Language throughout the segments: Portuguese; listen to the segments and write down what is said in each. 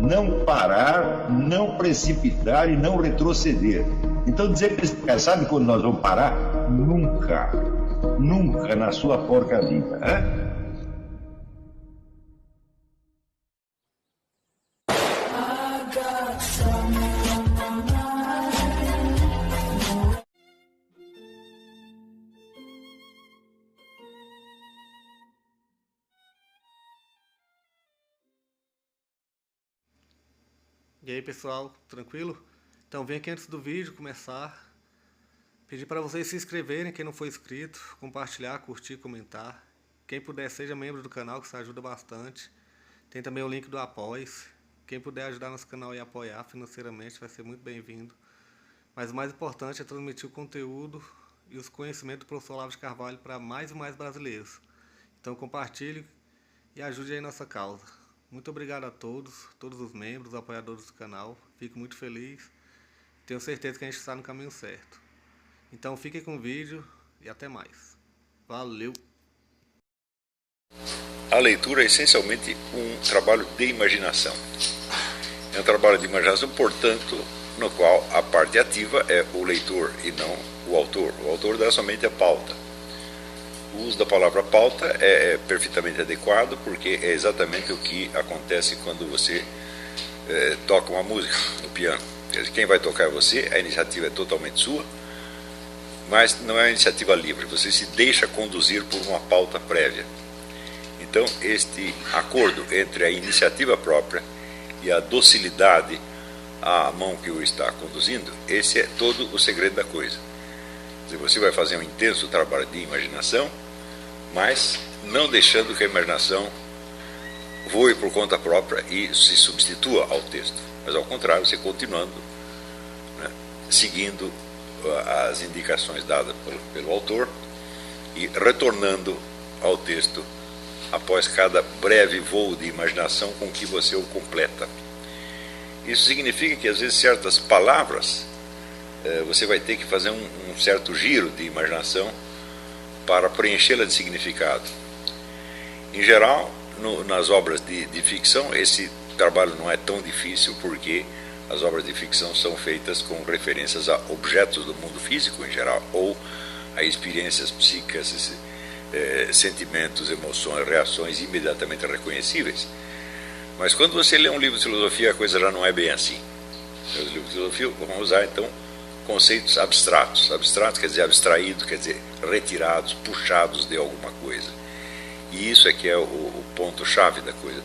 não parar, não precipitar e não retroceder. Então dizer para esse cara, sabe quando nós vamos parar? Nunca. Nunca na sua porca vida. Né? E aí pessoal, tranquilo? Então vem aqui antes do vídeo começar, pedir para vocês se inscreverem, quem não for inscrito, compartilhar, curtir, comentar. Quem puder seja membro do canal, que isso ajuda bastante. Tem também o link do Apoia-se. Quem puder ajudar nosso canal e apoiar financeiramente vai ser muito bem-vindo. Mas o mais importante é transmitir o conteúdo e os conhecimentos do professor Olavo de Carvalho para mais e mais brasileiros. Então compartilhe e ajude aí nossa causa. Muito obrigado a todos os membros, apoiadores do canal. Fico muito feliz. Tenho certeza que a gente está no caminho certo. Então fiquem com o vídeo e até mais. Valeu! A leitura é essencialmente um trabalho de imaginação. É um trabalho de imaginação, portanto, no qual a parte ativa é o leitor e não o autor. O autor dá somente a pauta. O uso da palavra pauta é perfeitamente adequado, porque é exatamente o que acontece quando você toca uma música no piano. Quem vai tocar é você, a iniciativa é totalmente sua, mas não é uma iniciativa livre, você se deixa conduzir por uma pauta prévia. Então, este acordo entre a iniciativa própria e a docilidade à mão que o está conduzindo, esse é todo o segredo da coisa. Você vai fazer um intenso trabalho de imaginação, mas não deixando que a imaginação voe por conta própria e se substitua ao texto. Mas ao contrário, você continuando, né, seguindo as indicações dadas pelo autor e retornando ao texto após cada breve voo de imaginação com que você o completa. Isso significa que às vezes certas palavras você vai ter que fazer um certo giro de imaginação para preenchê-la de significado. Em geral, nas obras de ficção, esse trabalho não é tão difícil, porque as obras de ficção são feitas com referências a objetos do mundo físico em geral, ou a experiências psíquicas, sentimentos, emoções, reações imediatamente reconhecíveis. Mas quando você lê um livro de filosofia, a coisa já não é bem assim. Os livros de filosofia vão usar, então, conceitos abstratos. Abstratos quer dizer abstraído, quer dizer retirados, puxados de alguma coisa. E isso é que é o ponto-chave da coisa.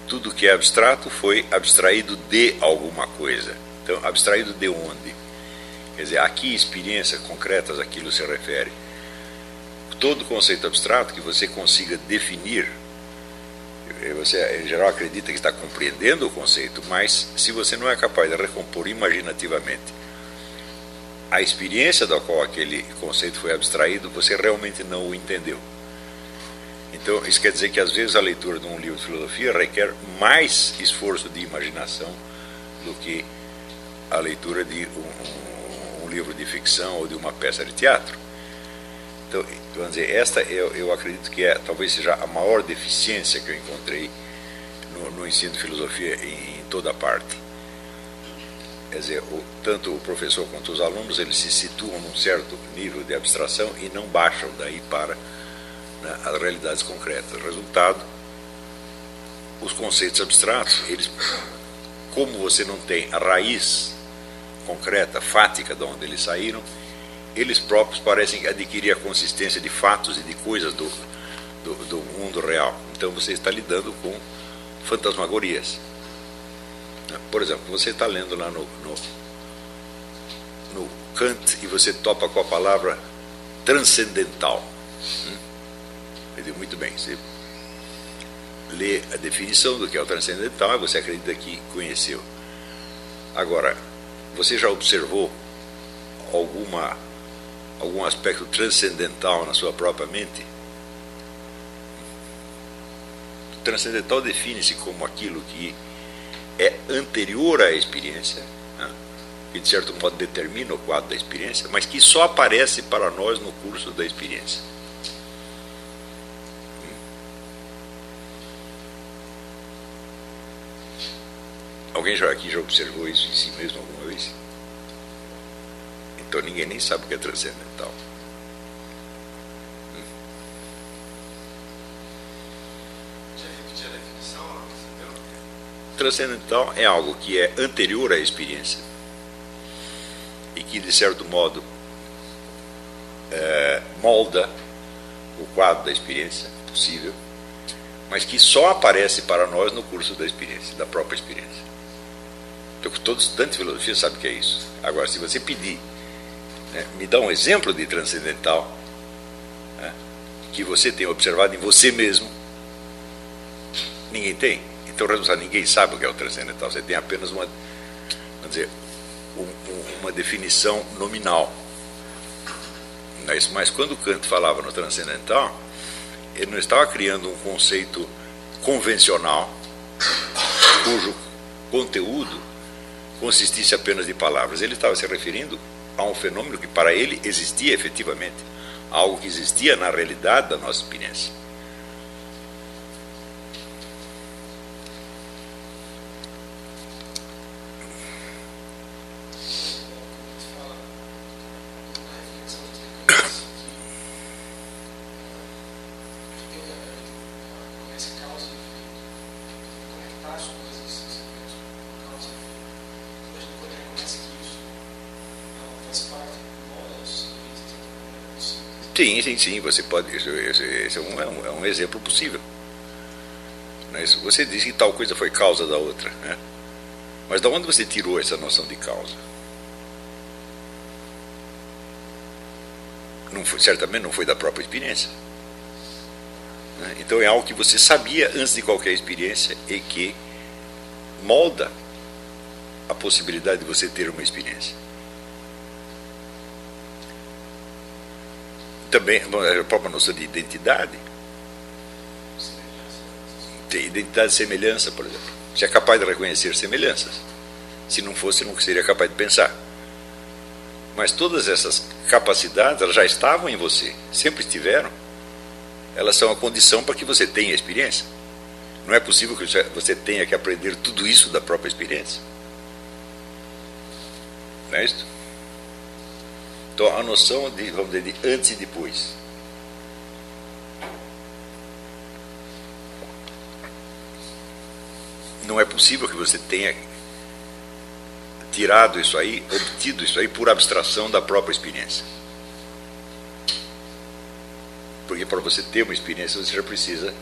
Tudo que é abstrato foi abstraído de alguma coisa. Então, abstraído de onde? Quer dizer, a que experiências concretas aquilo se refere? Todo conceito abstrato que você consiga definir, você em geral acredita que está compreendendo o conceito, mas se você não é capaz de recompor imaginativamente a experiência da qual aquele conceito foi abstraído, você realmente não o entendeu. Então, isso quer dizer que às vezes a leitura de um livro de filosofia requer mais esforço de imaginação do que a leitura de um livro de ficção ou de uma peça de teatro. Então, vamos dizer, esta eu acredito que talvez seja a maior deficiência que eu encontrei no ensino de filosofia em toda parte. Quer dizer, tanto o professor quanto os alunos, eles se situam num certo nível de abstração e não baixam daí para, né, as realidades concretas. Resultado, os conceitos abstratos, eles, como você não tem a raiz concreta, fática de onde eles saíram, eles próprios parecem adquirir a consistência de fatos e de coisas do mundo real. Então você está lidando com fantasmagorias. Por exemplo, você está lendo lá no Kant e você topa com a palavra transcendental. Muito bem, você lê a definição do que é o transcendental e você acredita que conheceu. Agora, você já observou algum aspecto transcendental na sua própria mente? O transcendental define-se como aquilo que é anterior à experiência, né? Que de certo modo determina o quadro da experiência, mas que só aparece para nós no curso da experiência. Alguém aqui já observou isso em si mesmo alguma vez? Então ninguém nem sabe o que é transcendental. Transcendental é algo que é anterior à experiência e que, de certo modo, molda o quadro da experiência possível, mas que só aparece para nós no curso da experiência, da própria experiência. Então, todo estudante de filosofia sabe o que é isso. Agora, se você pedir, me dá um exemplo de transcendental, que você tenha observado em você mesmo, ninguém tem. Então, ninguém sabe o que é o transcendental. Você tem apenas uma, vamos dizer, uma definição nominal. Mas quando Kant falava no transcendental, ele não estava criando um conceito convencional, cujo conteúdo consistisse apenas de palavras. Ele estava se referindo a um fenômeno que para ele existia efetivamente, algo que existia na realidade da nossa experiência. Sim, você pode. Esse é um exemplo possível. Você diz que tal coisa foi causa da outra, né? Mas de onde você tirou essa noção de causa? Certamente não foi da própria experiência. Então é algo que você sabia antes de qualquer experiência e que molda a possibilidade de você ter uma experiência. Também a própria noção de identidade. Identidade e semelhança, por exemplo. Você é capaz de reconhecer semelhanças. Se não fosse, não seria capaz de pensar. Mas todas essas capacidades, elas já estavam em você, sempre estiveram. Elas são a condição para que você tenha experiência. Não é possível que você tenha que aprender tudo isso da própria experiência. Não é isso? Então, a noção de, vamos dizer, de antes e depois. Não é possível que você tenha tirado isso aí, obtido isso aí por abstração da própria experiência. Porque para você ter uma experiência, você já precisa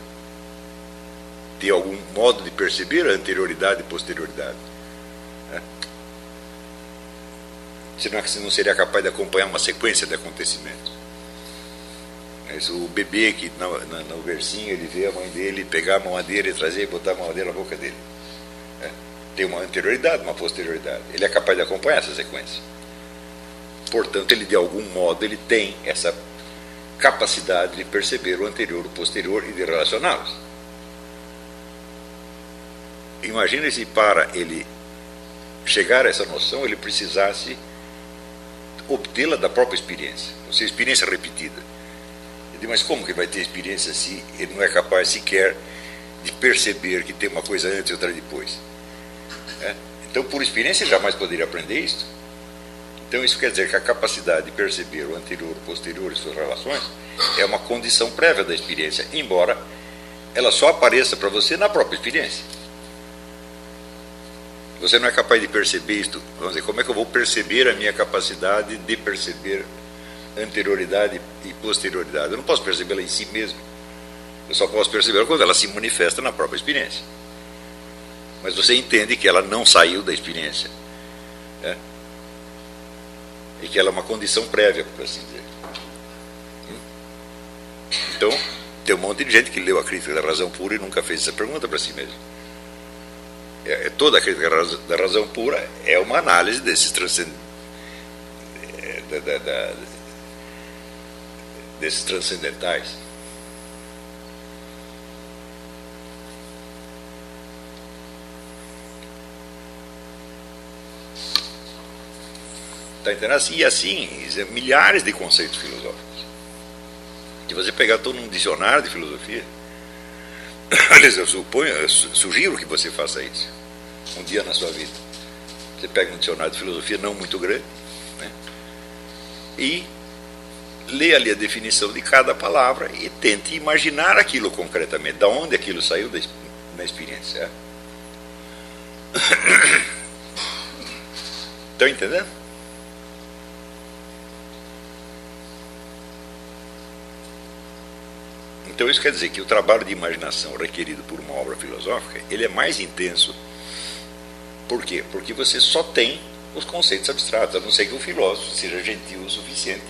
ter algum modo de perceber a anterioridade e posterioridade. Senão você não seria capaz de acompanhar uma sequência de acontecimentos. O bebê que no versinho ele vê a mãe dele pegar a mamadeira e trazer e botar a mamadeira na boca dele. Tem uma anterioridade, uma posterioridade. Ele é capaz de acompanhar essa sequência. Portanto, ele de algum modo ele tem essa capacidade de perceber o anterior, o posterior e de relacioná-los. Imagina se para ele chegar a essa noção ele precisasse obtê-la da própria experiência, ou seja, experiência repetida. Eu digo, mas como que vai ter experiência se ele não é capaz sequer de perceber que tem uma coisa antes e outra depois? Então, por experiência, ele jamais poderia aprender isso. Então, isso quer dizer que a capacidade de perceber o anterior, o posterior e suas relações é uma condição prévia da experiência, embora ela só apareça para você na própria experiência. Você não é capaz de perceber isto. Vamos dizer, como é que eu vou perceber a minha capacidade de perceber anterioridade e posterioridade? Eu não posso percebê-la em si mesmo. Eu só posso percebê-la quando ela se manifesta na própria experiência. Mas você entende que ela não saiu da experiência. E que ela é uma condição prévia, por assim dizer. Então, tem um monte de gente que leu a Crítica da Razão Pura e nunca fez essa pergunta para si mesmo. Toda a Crítica da Razão Pura é uma análise desses desses transcendentais. Está entendendo? E assim, milhares de conceitos filosóficos. Se você pegar todo um dicionário de filosofia, aliás, eu sugiro que você faça isso. um dia na sua vida. Você pega um dicionário de filosofia não muito grande, né, e lê ali a definição de cada palavra e tente imaginar aquilo concretamente, da onde aquilo saiu na experiência. Estão entendendo? Então isso quer dizer que o trabalho de imaginação requerido por uma obra filosófica, ele é mais intenso. Por quê? Porque você só tem os conceitos abstratos, a não ser que o filósofo seja gentil o suficiente,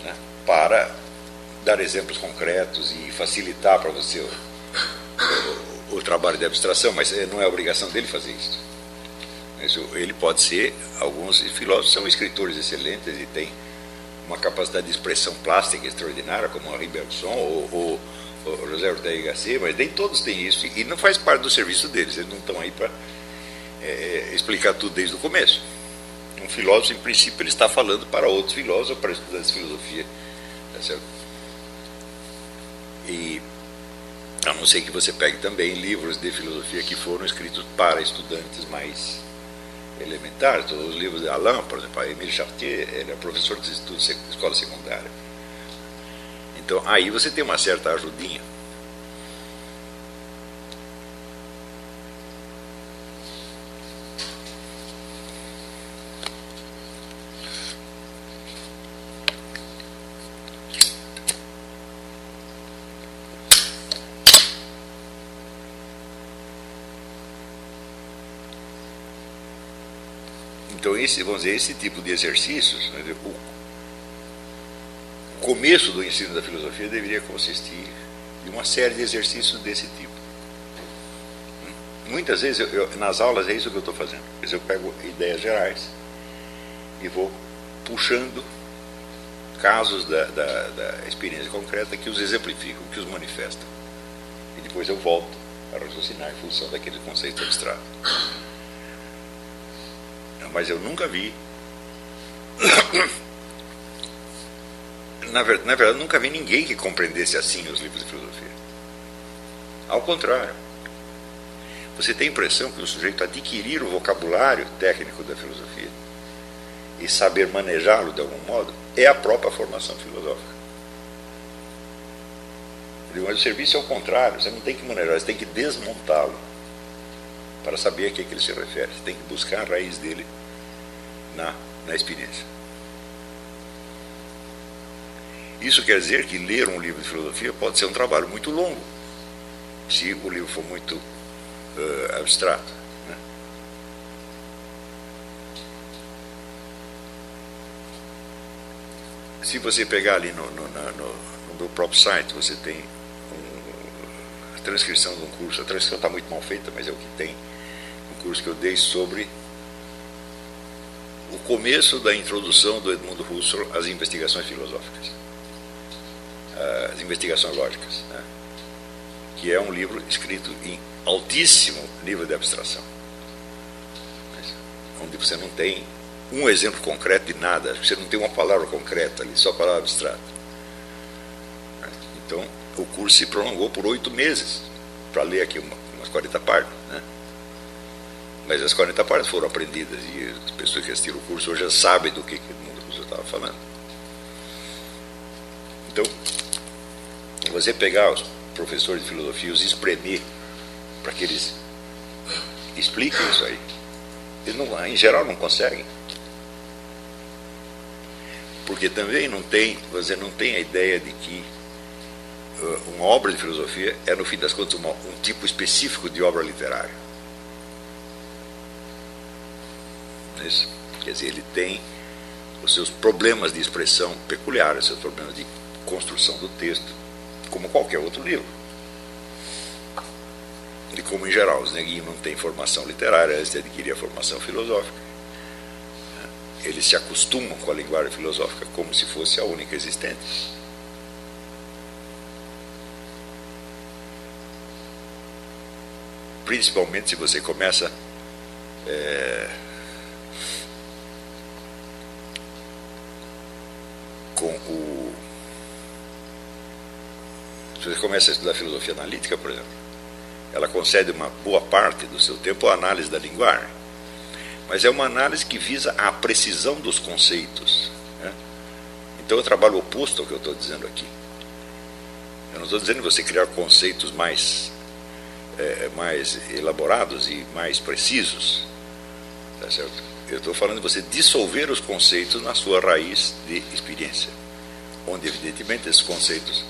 né, para dar exemplos concretos e facilitar para você o trabalho de abstração, mas não é obrigação dele fazer isso. Ele pode ser, alguns filósofos são escritores excelentes e têm uma capacidade de expressão plástica extraordinária, como Henri Bergson ou José Ortega y Gasset, mas nem todos têm isso, e não faz parte do serviço deles, eles não estão aí para explicar tudo desde o começo. Um filósofo, em princípio, ele está falando para outros filósofos, para estudantes de filosofia, tá certo? E a não ser que você pegue também livros de filosofia que foram escritos para estudantes mais elementares. Os livros de Alain, por exemplo, Émile Chartier, ele é professor de estudos de escola secundária. Então aí você tem uma certa ajudinha. Então, vamos dizer, esse tipo de exercícios, né, o começo do ensino da filosofia deveria consistir em uma série de exercícios desse tipo. Muitas vezes, nas aulas, é isso que eu estou fazendo. Eu pego ideias gerais e vou puxando casos da experiência concreta que os exemplificam, que os manifestam. E depois eu volto a raciocinar em função daquele conceito abstrato. Mas eu nunca vi, na verdade, eu nunca vi ninguém que compreendesse assim os livros de filosofia. Ao contrário, você tem a impressão que o sujeito adquirir o vocabulário técnico da filosofia e saber manejá-lo de algum modo é a própria formação filosófica. Mas o serviço é o contrário, você não tem que manejar, você tem que desmontá-lo para saber a que ele se refere. Você tem que buscar a raiz dele na experiência. Isso quer dizer que ler um livro de filosofia pode ser um trabalho muito longo, se o livro for muito abstrato, né? Se você pegar ali no meu próprio site, você tem a transcrição de um curso. A transcrição está muito mal feita, mas é o que tem. Um curso que eu dei sobre o começo da introdução do Edmundo Husserl às investigações filosóficas, às investigações lógicas, né? Que é um livro escrito em altíssimo nível de abstração, onde você não tem um exemplo concreto de nada, você não tem uma palavra concreta ali, só palavra abstrata. Então, o curso se prolongou por 8 meses para ler aqui umas 40 páginas, né? Mas as 40 páginas foram aprendidas e as pessoas que assistiram o curso hoje já sabem do que Edmundo Husserl estava falando. Então, você pegar os professores de filosofia e os espremer para que eles expliquem isso aí, eles não, em geral não conseguem. Porque também você não tem a ideia de que uma obra de filosofia é, no fim das contas, um tipo específico de obra literária. Isso. Quer dizer, ele tem os seus problemas de expressão peculiares, os seus problemas de construção do texto, como qualquer outro livro. E como, em geral, os neguinhos não têm formação literária antes de adquirir a formação filosófica, eles se acostumam com a linguagem filosófica como se fosse a única existente. Principalmente se você começa se você começa a estudar filosofia analítica, por exemplo, ela concede uma boa parte do seu tempo à análise da linguagem, mas é uma análise que visa a precisão dos conceitos, né? Então é um trabalho oposto ao que eu estou dizendo aqui. Eu não estou dizendo você criar conceitos mais elaborados e mais precisos, tá certo? Eu estou falando de você dissolver os conceitos na sua raiz de experiência, onde evidentemente esses conceitos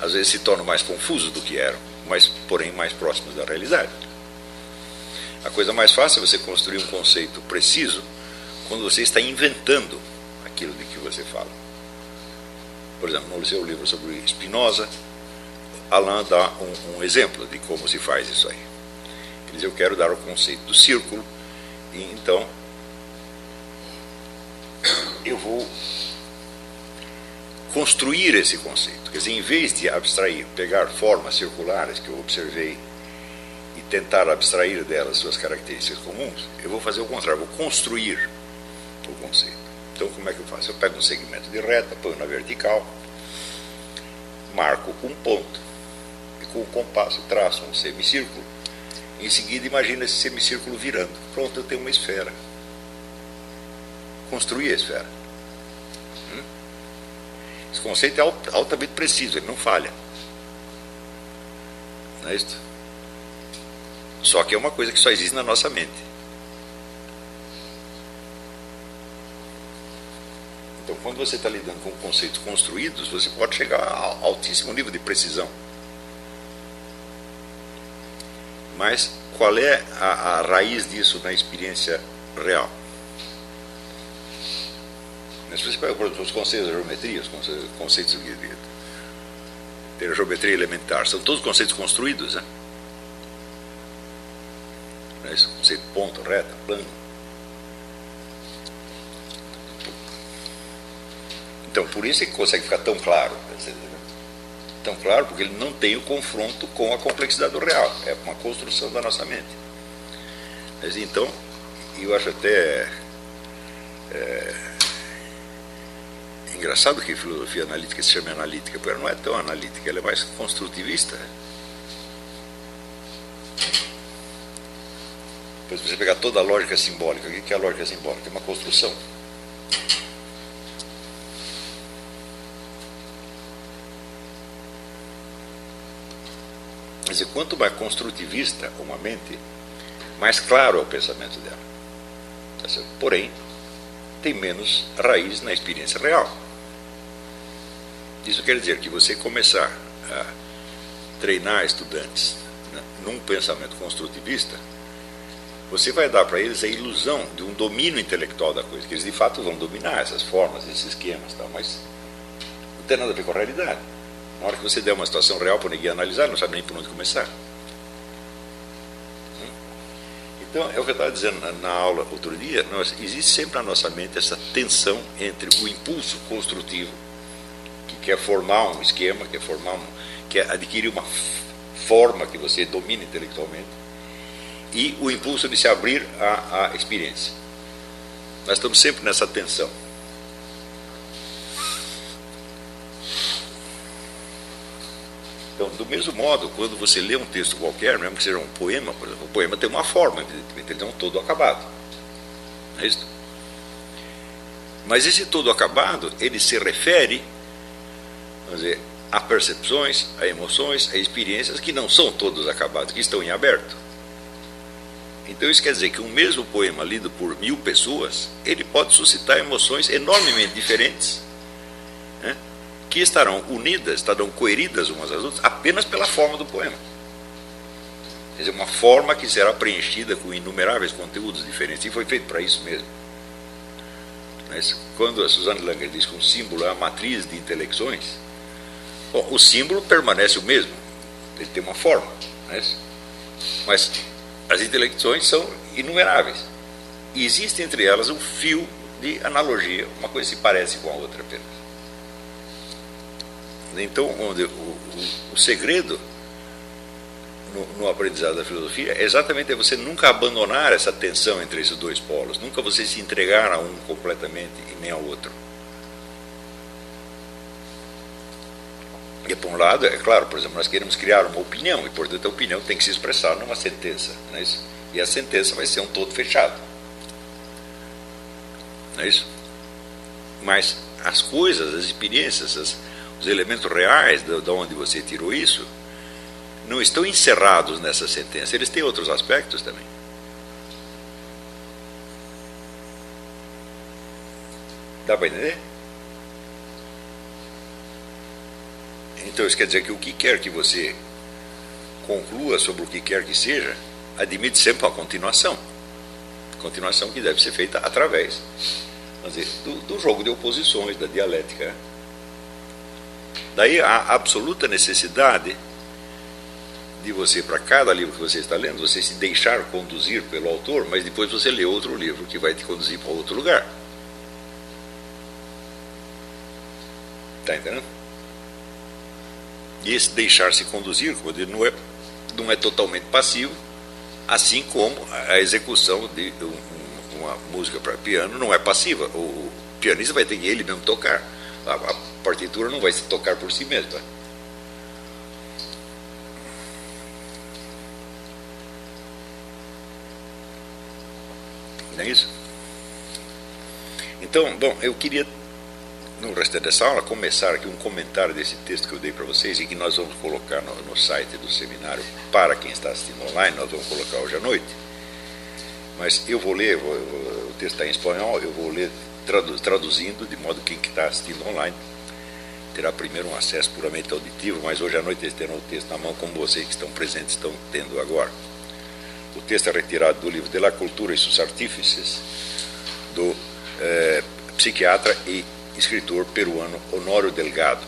às vezes se tornam mais confusos do que eram, mas porém mais próximos da realidade. A coisa mais fácil é você construir um conceito preciso quando você está inventando aquilo de que você fala. Por exemplo, no seu livro sobre Spinoza, Alain dá um exemplo de como se faz isso aí. Ele diz: eu quero dar o conceito do círculo, e então eu vou construir esse conceito. Quer dizer, em vez de abstrair, pegar formas circulares que eu observei e tentar abstrair delas suas características comuns, eu vou fazer o contrário, vou construir o conceito. Então, como é que eu faço? Eu pego um segmento de reta, ponho na vertical, marco um ponto, e com o compasso traço um semicírculo. Em seguida, imagina esse semicírculo virando. Pronto, eu tenho uma esfera. Construí a esfera. Esse conceito é altamente preciso, ele não falha. Não é isso? Só que é uma coisa que só existe na nossa mente. Então, quando você está lidando com conceitos construídos, você pode chegar a altíssimo nível de precisão. Mas qual é a raiz disso na experiência real? Mas se você pega, por exemplo, os conceitos da geometria, os conceitos de geometria elementar, são todos conceitos construídos, né? Esse conceito de ponto, reta, plano. Então, por isso é que consegue ficar tão claro. Tão claro porque ele não tem o confronto com a complexidade do real. É uma construção da nossa mente. Mas, então, eu acho até engraçado que a filosofia analítica se chama analítica, porque ela não é tão analítica, ela é mais construtivista. Depois você pegar toda a lógica simbólica, o que é a lógica simbólica? É uma construção. Quer dizer, quanto mais construtivista uma mente, mais claro é o pensamento dela. Tá certo? Porém, tem menos raiz na experiência real. Isso quer dizer que você começar a treinar estudantes, né, num pensamento construtivista, você vai dar para eles a ilusão de um domínio intelectual da coisa, que eles de fato vão dominar essas formas, esses esquemas, tal, mas não tem nada a ver com a realidade. Na hora que você der uma situação real para ninguém analisar, não sabe nem por onde começar. Então, é o que eu estava dizendo na aula outro dia, existe sempre na nossa mente essa tensão entre o impulso construtivo, que quer formar um esquema, quer adquirir uma forma que você domina intelectualmente, e o impulso de se abrir à experiência. Nós estamos sempre nessa tensão. Então, do mesmo modo, quando você lê um texto qualquer, mesmo que seja um poema, por exemplo, o poema tem uma forma, evidentemente, ele é um todo acabado. Não é isso? Mas esse todo acabado, ele se refere, vamos dizer, a percepções, a emoções, a experiências que não são todos acabados, que estão em aberto. Então isso quer dizer que um mesmo poema lido por 1000 pessoas, ele pode suscitar emoções enormemente diferentes, né, que estarão unidas, estarão coeridas umas às outras, apenas pela forma do poema. Quer dizer, uma forma que será preenchida com inumeráveis conteúdos diferentes, e foi feito para isso mesmo. Mas quando a Suzanne Langer diz que um símbolo é a matriz de intelecções, bom, o símbolo permanece o mesmo, ele tem uma forma, não é isso? Mas as intelecções são inumeráveis. E existe entre elas um fio de analogia, uma coisa se parece com a outra apenas. Então, o segredo no aprendizado da filosofia é exatamente você nunca abandonar essa tensão entre esses dois polos, nunca você se entregar a um completamente e nem ao outro. E por um lado, é claro, por exemplo, nós queremos criar uma opinião, e portanto a opinião tem que se expressar numa sentença, não é isso? E a sentença vai ser um todo fechado, não é isso? Mas as coisas, as experiências, os elementos reais de onde você tirou isso, não estão encerrados nessa sentença, eles têm outros aspectos também. Dá para entender? Então isso quer dizer que o que quer que você conclua sobre o que quer que seja, admite sempre uma continuação. Continuação que deve ser feita através, vamos dizer, do jogo de oposições, da dialética. Daí a absoluta necessidade de você, para cada livro que você está lendo, você se deixar conduzir pelo autor, mas depois você lê outro livro que vai te conduzir para outro lugar. Está entendendo? E esse deixar-se conduzir, como eu digo, não é totalmente passivo, assim como a execução de uma música para piano não é passiva. O pianista vai ter que ele mesmo tocar. A partitura não vai se tocar por si mesma. Não é isso? Então, bom, eu queria, no restante dessa aula, começar aqui um comentário desse texto que eu dei para vocês e que nós vamos colocar no site do seminário para quem está assistindo online. Nós vamos colocar hoje à noite. Mas eu vou ler, o texto está em espanhol, eu vou ler traduzindo, de modo que quem está assistindo online terá primeiro um acesso puramente auditivo, mas hoje à noite eles terão o texto na mão, como vocês que estão presentes estão tendo agora. O texto é retirado do livro De la Cultura e sus Artífices, do psiquiatra e escritor peruano Honório Delgado.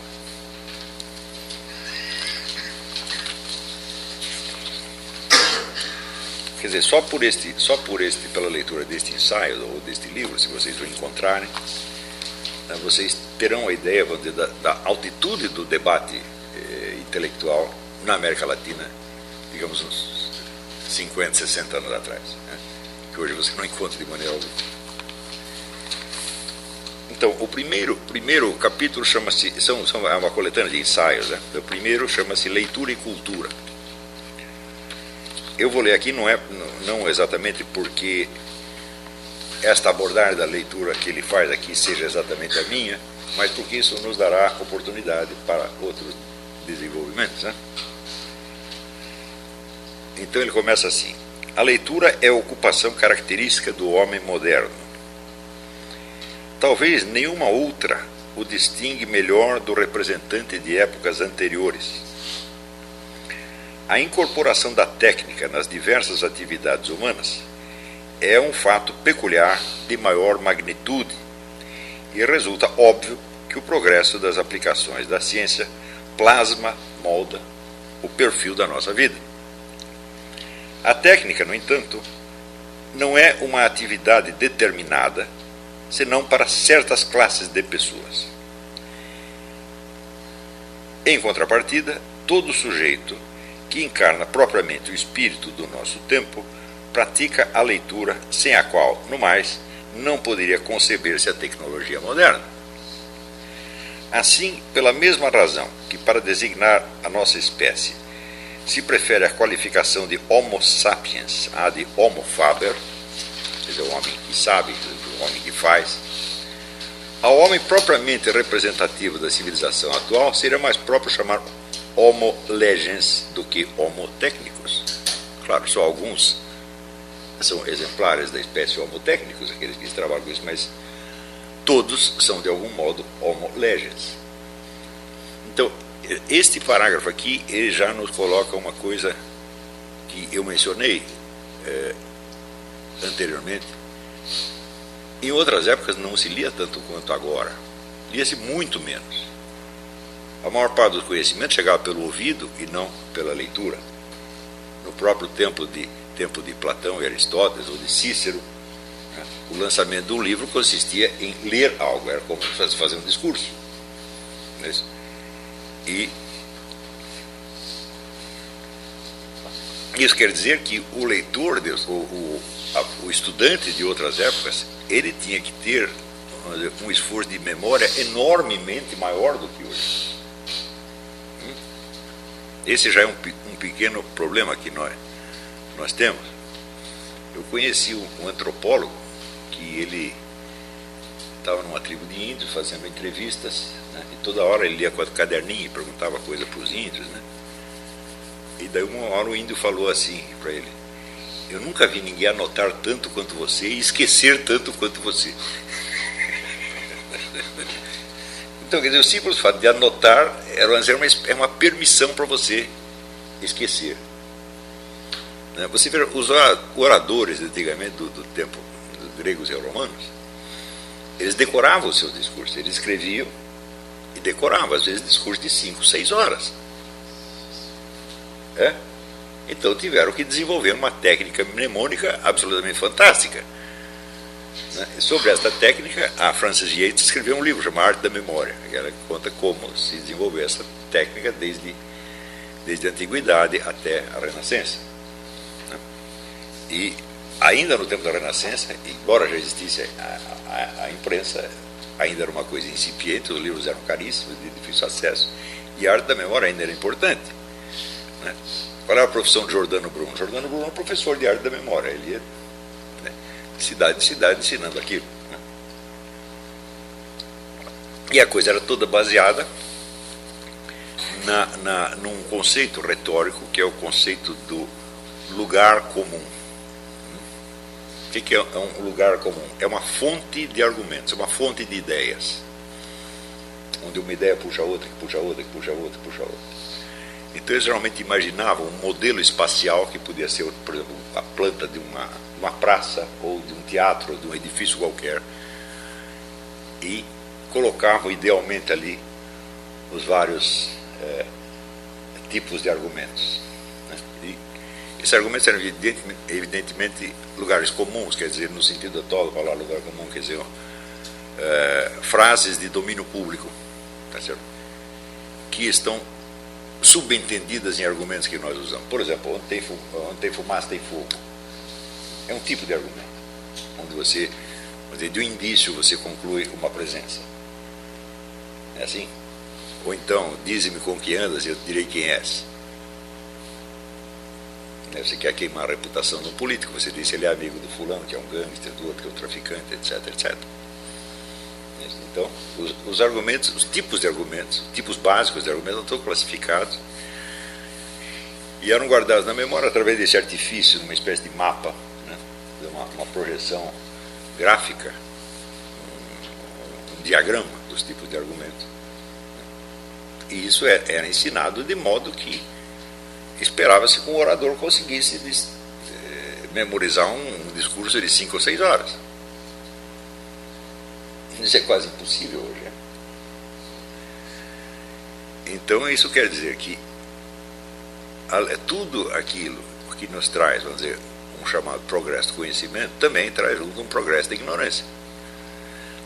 Quer dizer, só pela leitura deste ensaio ou deste livro, se vocês o encontrarem, vocês terão a ideia, vamos dizer, da altitude do debate intelectual na América Latina, digamos uns 50, 60 anos atrás, né? Que hoje você não encontra de maneira alguma. Então, o primeiro capítulo chama-se, é uma coletânea de ensaios, né? O primeiro chama-se Leitura e Cultura. Eu vou ler aqui, não exatamente porque esta abordagem da leitura que ele faz aqui seja exatamente a minha, mas porque isso nos dará oportunidade para outros desenvolvimentos, né? Então ele começa assim: a leitura é a ocupação característica do homem moderno. Talvez nenhuma outra o distingue melhor do representante de épocas anteriores. A incorporação da técnica nas diversas atividades humanas é um fato peculiar de maior magnitude e resulta óbvio que o progresso das aplicações da ciência molda o perfil da nossa vida. A técnica, no entanto, não é uma atividade determinada, senão para certas classes de pessoas. Em contrapartida, todo sujeito que encarna propriamente o espírito do nosso tempo pratica a leitura, sem a qual, no mais, não poderia conceber-se a tecnologia moderna. Assim, pela mesma razão que para designar a nossa espécie se prefere a qualificação de Homo sapiens à de Homo faber, quer dizer, o homem que sabe, o homem que faz, ao homem propriamente representativo da civilização atual seria mais próprio chamar Homo legens do que Homo technicus. Claro, só alguns são exemplares da espécie Homo technicus, aqueles que trabalham com isso, mas todos são de algum modo Homo legens. Então, este parágrafo aqui, ele já nos coloca uma coisa que eu mencionei anteriormente. Em outras épocas não se lia tanto quanto agora, lia-se muito menos. A maior parte do conhecimento chegava pelo ouvido e não pela leitura. No próprio tempo de Platão e Aristóteles, ou de Cícero, né, o lançamento de um livro consistia em ler algo, era como fazer um discurso. Né? E isso quer dizer que o leitor, o estudante de outras épocas, ele tinha que ter um esforço de memória enormemente maior do que hoje. esse já é um pequeno problema que nós temos. Eu conheci um antropólogo que ele estava numa tribo de índios fazendo entrevistas, né, e toda hora ele lia com o caderninho e perguntava coisa para os índios, né? E daí uma hora o índio falou assim para ele: eu nunca vi ninguém anotar tanto quanto você e esquecer tanto quanto você. Então, quer dizer, o simples fato de anotar é uma permissão para você esquecer. Você vê os oradores antigamente do tempo dos gregos e romanos, eles decoravam os seus discursos, eles escreviam e decoravam, às vezes discursos de 5, 6 horas. Então tiveram que desenvolver uma técnica mnemônica absolutamente fantástica. Sobre esta técnica, a Frances Yates escreveu um livro chamado Arte da Memória, que ela conta como se desenvolveu essa técnica desde a Antiguidade até a Renascença. E ainda no tempo da Renascença, embora já existisse a imprensa, ainda era uma coisa incipiente, os livros eram caríssimos, de difícil acesso, e a arte da memória ainda era importante. Qual é a profissão de Giordano Bruno? Giordano Bruno é um professor de arte da memória, ele ia de cidade em cidade ensinando aquilo. E a coisa era toda baseada num conceito retórico, que é o conceito do lugar comum. O que é um lugar comum? É uma fonte de argumentos, é uma fonte de ideias, onde uma ideia puxa outra, que puxa outra, que puxa outra, que puxa outra. Então eles geralmente imaginavam um modelo espacial que podia ser, por exemplo, a planta de uma praça, ou de um teatro, ou de um edifício qualquer, e colocavam idealmente ali os vários tipos de argumentos. Esses argumentos eram evidentemente lugares comuns, quer dizer, no sentido atual da palavra lugar comum, quer dizer, frases de domínio público, tá certo? Que estão subentendidas em argumentos que nós usamos. Por exemplo, onde tem fumaça tem fogo. É um tipo de argumento, onde você, de um indício, você conclui uma presença. É assim? Ou então, dize-me com que andas e eu direi quem és. Você quer queimar a reputação de um político, você diz ele é amigo do fulano, que é um gangster, do outro que é um traficante, etc, etc. Então, os argumentos, os tipos de argumentos, os tipos básicos de argumentos estão classificados e eram guardados na memória através desse artifício, numa espécie de mapa, né? uma projeção gráfica, um diagrama dos tipos de argumentos. E isso era ensinado de modo que esperava-se que um orador conseguisse memorizar um discurso de 5 ou 6 horas. Isso é quase impossível hoje. Então isso quer dizer que tudo aquilo que nos traz, vamos dizer, um chamado progresso do conhecimento, também traz junto um progresso da ignorância.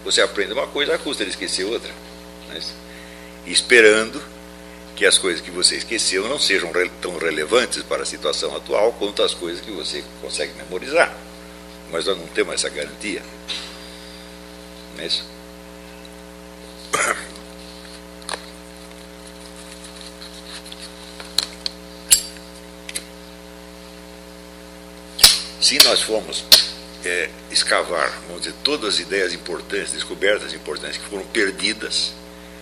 Você aprende uma coisa à custa de esquecer outra, né? Esperando que as coisas que você esqueceu não sejam tão relevantes para a situação atual quanto as coisas que você consegue memorizar. Mas nós não temos essa garantia. Não é isso? Se nós formos escavar, vamos dizer, todas as ideias importantes, descobertas importantes que foram perdidas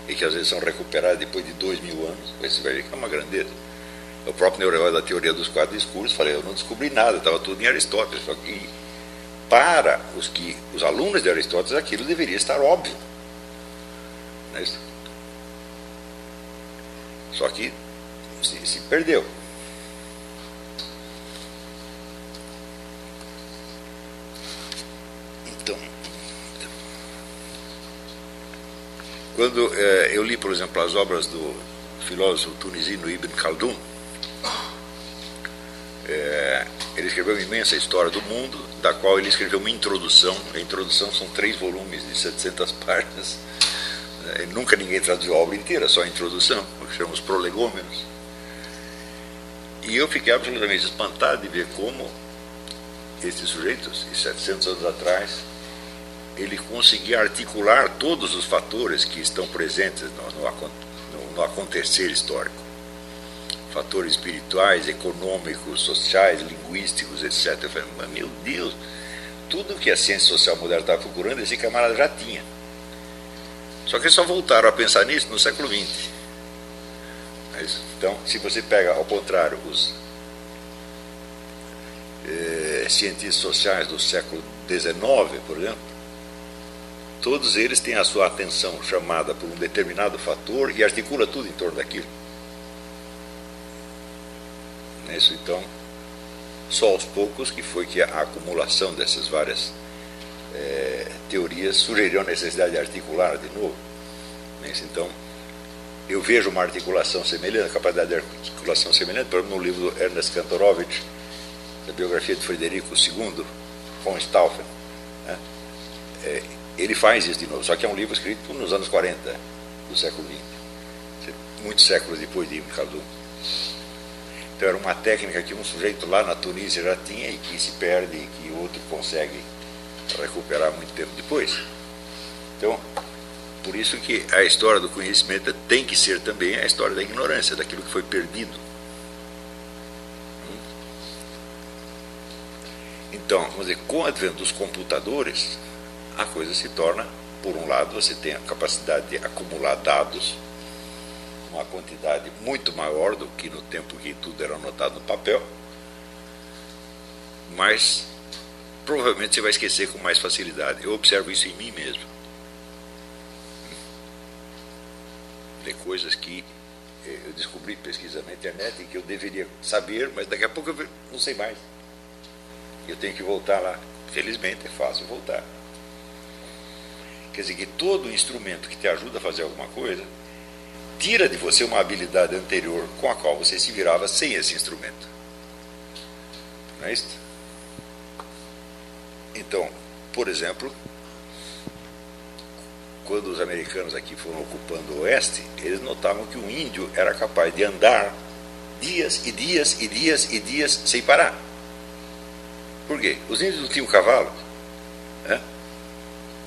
e que às vezes são recuperadas depois de 2000 anos, você vai ver que é uma grandeza. O próprio Neureus da teoria dos 4 discursos, falei, eu não descobri nada, estava tudo em Aristóteles, só que para os alunos de Aristóteles aquilo deveria estar óbvio. Não é isso? Só que se perdeu. Então, quando eu li, por exemplo, as obras do filósofo tunisino Ibn Khaldun, ele escreveu uma imensa história do mundo, da qual ele escreveu uma introdução. A introdução são 3 volumes de 700 páginas. Nunca ninguém traduziu a obra inteira, só a introdução, o que chamamos prolegômenos. E eu fiquei absolutamente espantado de ver como esse sujeito, 700 anos atrás, ele conseguia articular todos os fatores que estão presentes no acontecer histórico. fatores espirituais, econômicos, sociais, linguísticos, etc. Eu falei, mas meu Deus, tudo que a ciência social moderna estava procurando, esse camarada já tinha. Só que eles só voltaram a pensar nisso no século XX. Então, se você pega, ao contrário, os cientistas sociais do século XIX, por exemplo, todos eles têm a sua atenção chamada por um determinado fator e articula tudo em torno daquilo. Isso, então, só aos poucos que foi que a acumulação dessas várias teorias sugeriu a necessidade de articular de novo. Isso, então, eu vejo uma articulação semelhante, a capacidade de articulação semelhante, por exemplo, no livro do Ernest Kantorowicz, da biografia de Frederico II, von Stauffen, né? Ele faz isso de novo, só que é um livro escrito nos anos 40 do século XX, muitos séculos depois de Ibn Khaldun. Então era uma técnica que um sujeito lá na Tunísia já tinha e que se perde e que outro consegue recuperar muito tempo depois. Então, por isso que a história do conhecimento tem que ser também a história da ignorância, daquilo que foi perdido. Então, vamos dizer, com o advento dos computadores, a coisa se torna, por um lado, você tem a capacidade de acumular dados, uma quantidade muito maior do que no tempo que tudo era anotado no papel, mas provavelmente você vai esquecer com mais facilidade. Eu observo isso em mim mesmo. Tem coisas que eu descobri pesquisando na internet e que eu deveria saber, mas daqui a pouco eu não sei mais. Eu tenho que voltar lá. Felizmente é fácil voltar. Quer dizer que todo instrumento que te ajuda a fazer alguma coisa tira de você uma habilidade anterior com a qual você se virava sem esse instrumento. Não é isso? Então, por exemplo, quando os americanos aqui foram ocupando o oeste, eles notavam que o índio era capaz de andar dias e dias e dias e dias sem parar. Por quê? Os índios não tinham cavalo, né?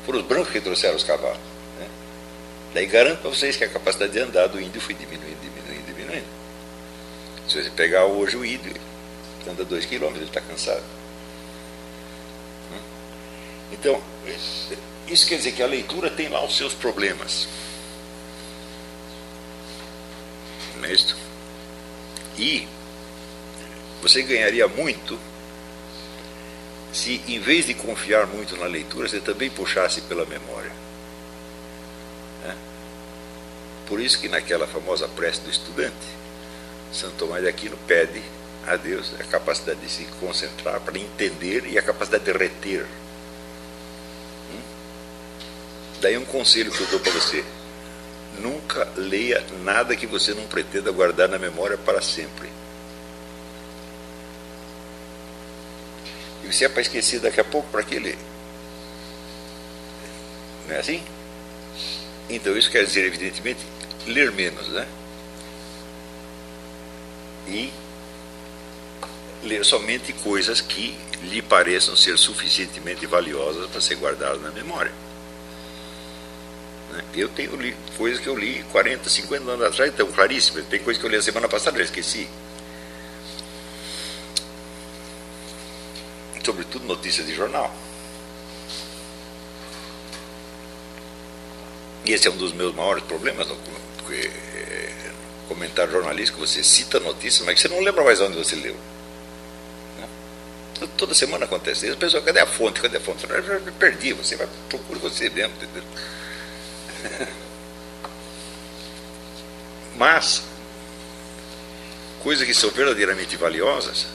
Foram os brancos que trouxeram os cavalos, né? Daí garanto para vocês que a capacidade de andar do índio foi diminuindo, diminuindo, diminuindo. Se você pegar hoje o índio, anda 2 quilômetros, ele está cansado. Então, isso quer dizer que a leitura tem lá os seus problemas. Não é isso? E você ganharia muito se, em vez de confiar muito na leitura, você também puxasse pela memória. Né? Por isso que naquela famosa prece do estudante, Santo Tomás de Aquino pede a Deus a capacidade de se concentrar para entender e a capacidade de reter. Daí um conselho que eu dou para você: nunca leia nada que você não pretenda guardar na memória para sempre. E se é para esquecer daqui a pouco, para que ler? Não é assim? Então isso quer dizer, evidentemente, ler menos, né? E ler somente coisas que lhe pareçam ser suficientemente valiosas para ser guardadas na memória. Eu tenho coisas que eu li 40, 50 anos atrás, então claríssimas. Tem coisas que eu li a semana passada, já esqueci. Sobretudo notícias de jornal. E esse é um dos meus maiores problemas no comentário jornalístico. Você cita notícias, mas que você não lembra mais onde você leu. Toda semana acontece isso. A pessoa, cadê a fonte? Cadê a fonte? Eu já perdi, você vai procurar você mesmo, entendeu? Mas coisas que são verdadeiramente valiosas,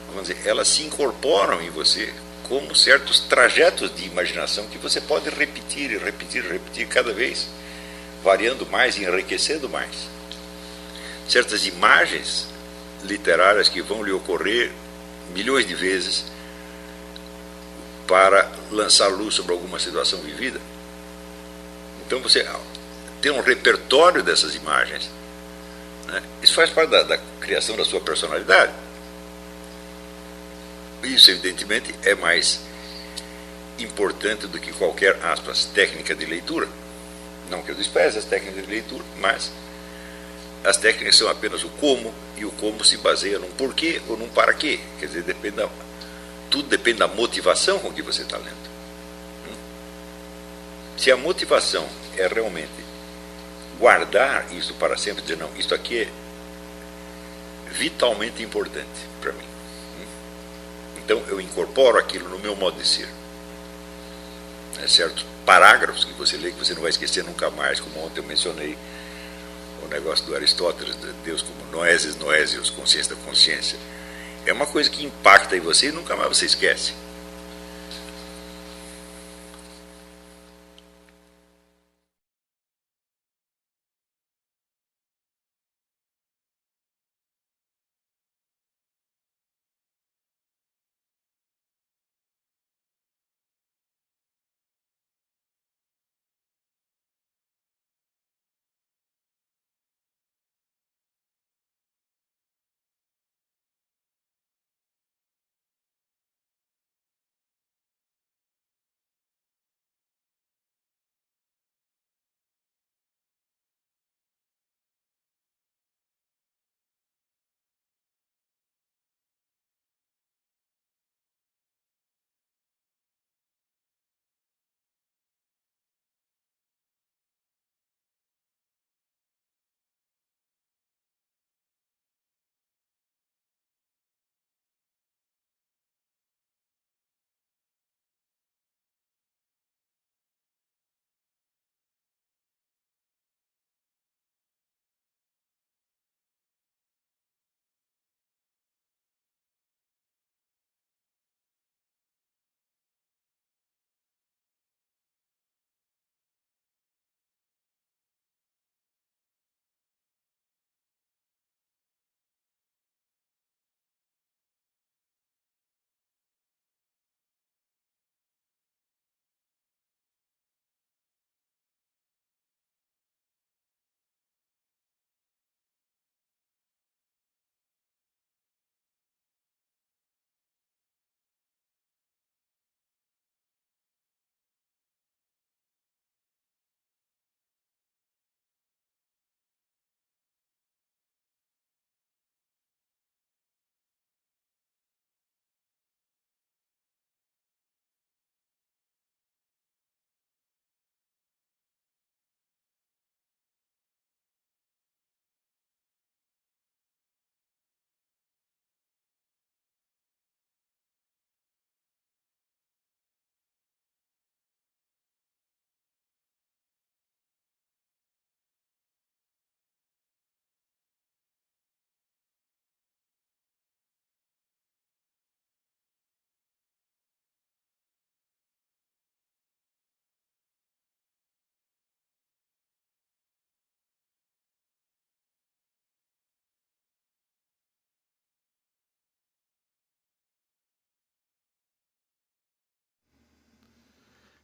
vamos dizer, elas se incorporam em você como certos trajetos de imaginação que você pode repetir e repetir e repetir cada vez, variando mais e enriquecendo mais. Certas imagens literárias que vão lhe ocorrer milhões de vezes para lançar luz sobre alguma situação vivida. Então você tem um repertório dessas imagens, né? Isso faz parte da criação da sua personalidade. Isso, evidentemente, é mais importante do que qualquer, aspas, técnica de leitura. Não que eu despreze as técnicas de leitura, mas as técnicas são apenas o como, e o como se baseia num porquê ou num para quê. Quer dizer, tudo depende da motivação com que você está lendo. Se a motivação é realmente guardar isso para sempre, dizer, não, isso aqui é vitalmente importante para mim. Então eu incorporo aquilo no meu modo de ser. Certos parágrafos que você lê que você não vai esquecer nunca mais, como ontem eu mencionei o negócio do Aristóteles, de Deus como noesis, noésios, consciência da consciência. É uma coisa que impacta em você e nunca mais você esquece.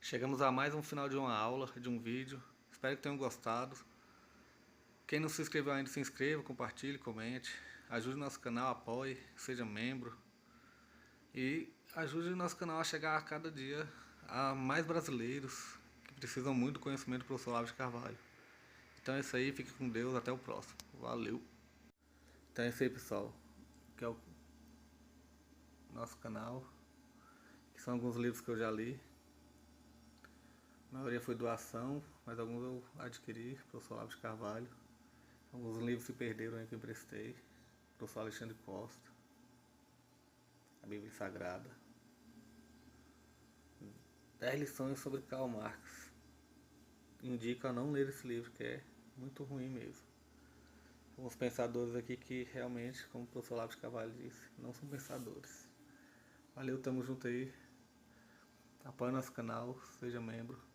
Chegamos a mais um final de uma aula, de um vídeo. Espero que tenham gostado. Quem não se inscreveu ainda, se inscreva, compartilhe, comente. Ajude o nosso canal, apoie, seja membro. E ajude o nosso canal a chegar a cada dia a mais brasileiros que precisam muito do conhecimento do professor Olavo de Carvalho. Então é isso aí, fique com Deus, até o próximo. Valeu! Então é isso aí, pessoal. Que é o nosso canal. Que são alguns livros que eu já li. A maioria foi doação, mas alguns eu adquiri, professor Olavo de Carvalho. Alguns livros se perderam aí que eu emprestei, professor Alexandre Costa, a Bíblia Sagrada. 10 lições sobre Karl Marx. Indico a não ler esse livro, que é muito ruim mesmo. Alguns pensadores aqui que realmente, como o professor Olavo de Carvalho disse, não são pensadores. Valeu, tamo junto aí. Apoie nosso canal, seja membro.